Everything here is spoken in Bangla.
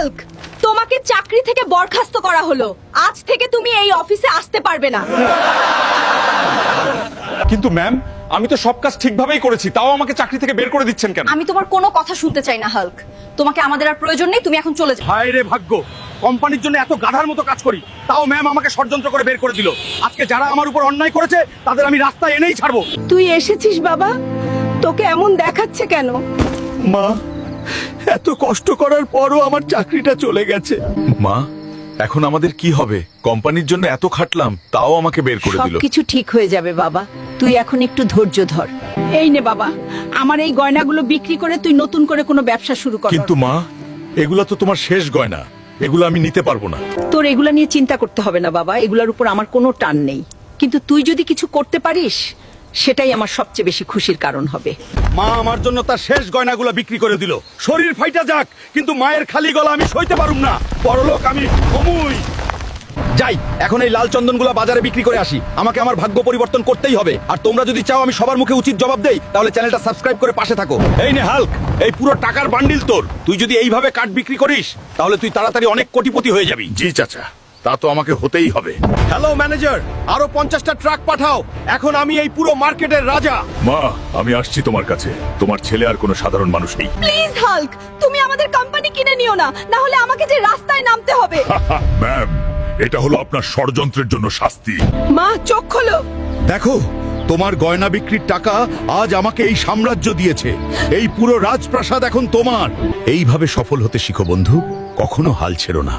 হাল্ক, তোমাকে চাকরি থেকে বরখাস্ত করা হলো। আজ থেকে তুমি এই অফিসে আসতে পারবে না। কিন্তু ম্যাম, আমি তো সব কাজ ঠিকভাবেই করেছি, তাও আমাকে চাকরি থেকে বের করে দিচ্ছেন কেন? আমি তোমার কোনো কথা শুনতে চাই না হাল্ক। তোমাকে আমাদের আর প্রয়োজন নেই, তুমি এখন চলে যাও। হায় রে ভাগ্য, কোম্পানির জন্য এত গাধার মতো কাজ করি, তাও ম্যাম আমাকে ষড়যন্ত্র করে বের করে দিল। আজকে যারা আমার উপর অন্যায় করেছে তাদের আমি রাস্তায় এনেই ছাড়বো। তুই এসেছিস বাবা, তোকে এমন দেখাচ্ছে কেন? মা, এত কষ্ট করার পরও আমার চাকরিটা চলে গেছে। মা, এখন আমাদের কি হবে? কোম্পানির জন্য এত খাটলাম, তাও আমাকে বের করে দিল। সবকিছু ঠিক হয়ে যাবে বাবা, তুই এখন একটু ধৈর্য ধর। এই নে বাবা, আমার এই গয়নাগুলো বিক্রি করে তুই নতুন করে কোনো ব্যবসা শুরু কর। কিন্তু মা, এগুলো তো তোমার শেষ গয়না, এগুলো আমি নিতে পারবো না। তোর এগুলা নিয়ে চিন্তা করতে হবে না বাবা, এগুলোর উপর আমার কোনো টান নেই। কিন্তু তুই যদি কিছু করতে পারিস, সেটাই আমার সবচেয়ে বেশি খুশির কারণ হবে। মা আমার জন্য তার শেষ গয়নাগুলো বিক্রি করে দিল। শরীর ফাইটা যাক, কিন্তু মায়ের খালি গলা আমি সইতে পারুম না। বড়লোক আমি হমুই। যাই, এখন এই লাল চন্দনগুলো বাজারে বিক্রি করে আসি। আমাকে আমার ভাগ্য পরিবর্তন করতেই হবে। আর তোমরা যদি চাও আমি সবার মুখে উচিত জবাব দেই, তাহলে চ্যানেলটা সাবস্ক্রাইব করে পাশে থাকো। এই নে হাল্ক, এই পুরো টাকার বান্ডিল তোর। তুই যদি এইভাবে কাঠ বিক্রি করিস, তাহলে তুই তাড়াতাড়ি অনেক কোটিপতি হয়ে যাবি। জি চাচা, তা তো আমাকে হতেই হবে। হ্যালো ম্যানেজার, আরো 50টা ট্রাক পাঠাও। এখন আমি এই পুরো মার্কেটের রাজা। মা, আমি আসছি তোমার কাছে। তোমার ছেলে আর কোনো সাধারণ মানুষ নেই। প্লিজ হাল্ক, তুমি আমাদের কোম্পানি কিনে নিও না, না হলে আমাকে যে রাস্তায় নামতে হবে। ম্যাম, এটা হলো আপনার ষড়যন্ত্রের জন্য শাস্তি। মা, চোখ খোলো। দেখো, তোমার গয়না বিক্রির টাকা আজ আমাকে এই সাম্রাজ্য দিয়েছে। এই পুরো রাজপ্রাসাদ এখন তোমার। এইভাবে সফল হতে শিখো বন্ধু, কখনো হাল ছেড়ো না।